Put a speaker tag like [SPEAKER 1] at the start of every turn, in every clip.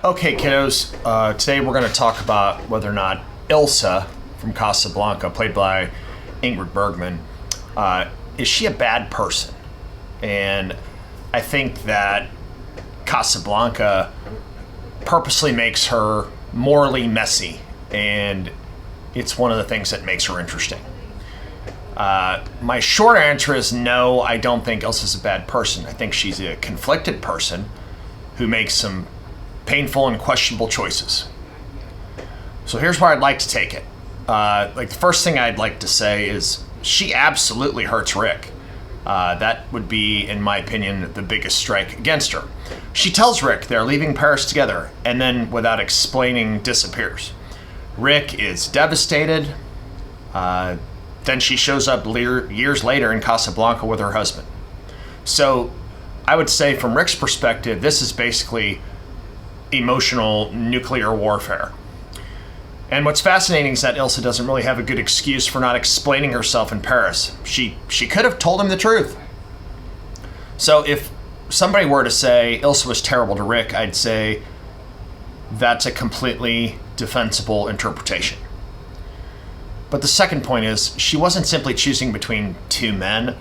[SPEAKER 1] Okay, kiddos. Today we're going to talk about whether or not Ilsa from Casablanca, played by Ingrid Bergman, is she a bad person? And I think that Casablanca purposely makes her morally messy, and it's one of the things that makes her interesting. My short answer is no, I don't think Ilsa's a bad person. I think she's a conflicted person who makes some painful and questionable choices. So here's where I'd like to take it. The first thing I'd like to say is she absolutely hurts Rick. That would be, in my opinion, the biggest strike against her. She tells Rick they're leaving Paris together, and then, without explaining, disappears. Rick is devastated. Then she shows up years later in Casablanca with her husband. So I would say, from Rick's perspective, this is basically emotional nuclear warfare. And what's fascinating is that Ilsa doesn't really have a good excuse for not explaining herself in Paris. She could have told him the truth. So if somebody were to say Ilsa was terrible to Rick, I'd say that's a completely defensible interpretation. But the second point is, she wasn't simply choosing between two men.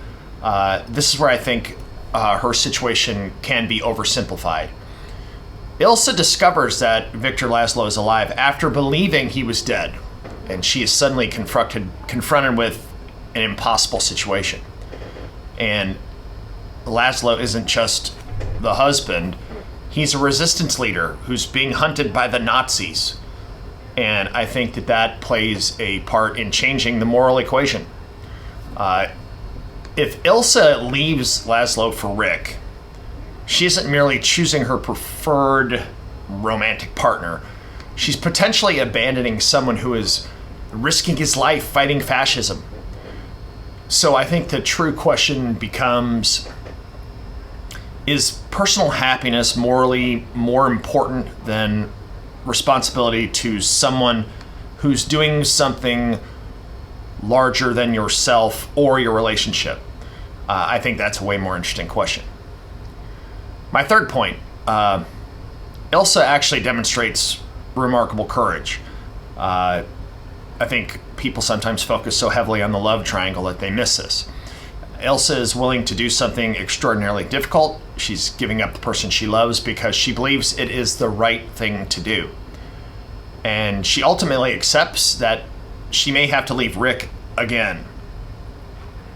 [SPEAKER 1] This is where I think her situation can be oversimplified. Ilsa discovers that Victor Laszlo is alive after believing he was dead, and she is suddenly confronted with an impossible situation. And Laszlo isn't just the husband, he's a resistance leader who's being hunted by the Nazis. And I think that plays a part in changing the moral equation. If Ilsa leaves Laszlo for Rick, she isn't merely choosing her preferred romantic partner. She's potentially abandoning someone who is risking his life fighting fascism. So I think the true question becomes, is personal happiness morally more important than responsibility to someone who's doing something larger than yourself or your relationship? I think that's a way more interesting question. My third point, Ilsa actually demonstrates remarkable courage. I think people sometimes focus so heavily on the love triangle that they miss this. Ilsa is willing to do something extraordinarily difficult. She's giving up the person she loves because she believes it is the right thing to do. And she ultimately accepts that she may have to leave Rick again.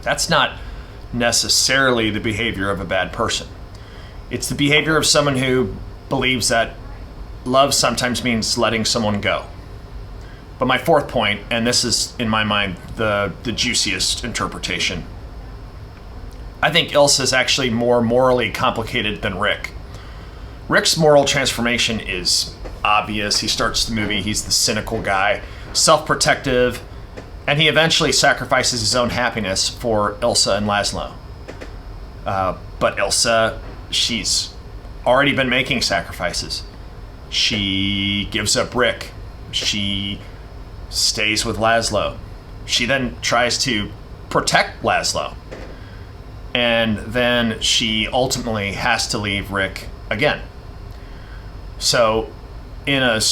[SPEAKER 1] That's not necessarily the behavior of a bad person. It's the behavior of someone who believes that love sometimes means letting someone go. But my fourth point, and this is, in my mind, the juiciest interpretation, I think Ilsa is actually more morally complicated than Rick. Rick's moral transformation is obvious. He starts the movie, he's the cynical guy, self-protective, and he eventually sacrifices his own happiness for Ilsa and Laszlo. But Ilsa, she's already been making sacrifices. She gives up Rick. She stays with Laszlo. She then tries to protect Laszlo. And then she ultimately has to leave Rick again. So, in a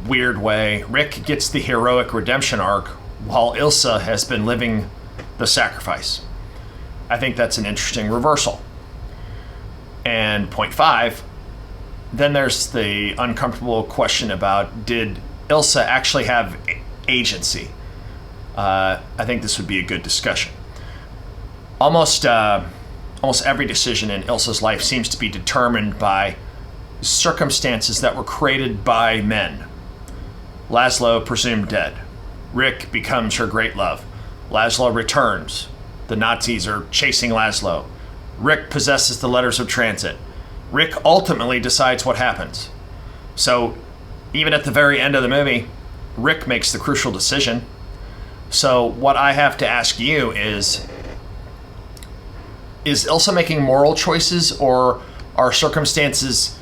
[SPEAKER 1] weird way, Rick gets the heroic redemption arc while Ilsa has been living the sacrifice. I think that's an interesting reversal. And point five, then there's the uncomfortable question about, did Ilsa actually have agency? I think this would be a good discussion. Almost every decision in Ilsa's life seems to be determined by circumstances that were created by men. Laszlo presumed dead. Rick becomes her great love. Laszlo returns. The Nazis are chasing Laszlo. Rick possesses the letters of transit. Rick ultimately decides what happens. So, even at the very end of the movie, Rick makes the crucial decision. So, what I have to ask you is Ilsa making moral choices, or are circumstances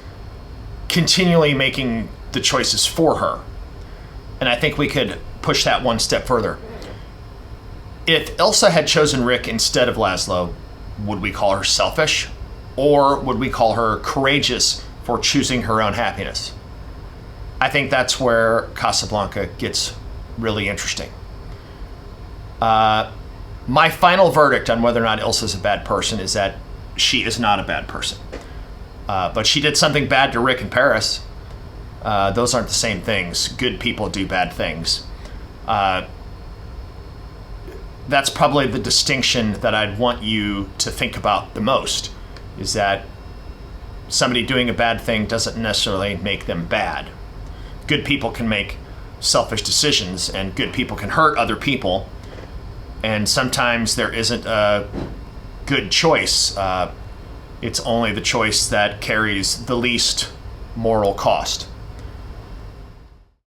[SPEAKER 1] continually making the choices for her? And I think we could push that one step further. If Ilsa had chosen Rick instead of Laszlo, would we call her selfish? Or would we call her courageous for choosing her own happiness? I think that's where Casablanca gets really interesting. My final verdict on whether or not Ilsa's a bad person is that she is not a bad person. But she did something bad to Rick in Paris. Those aren't the same things. Good people do bad things. That's probably the distinction that I'd want you to think about the most, is that somebody doing a bad thing doesn't necessarily make them bad. Good people can make selfish decisions, and good people can hurt other people, and sometimes there isn't a good choice. It's only the choice that carries the least moral cost.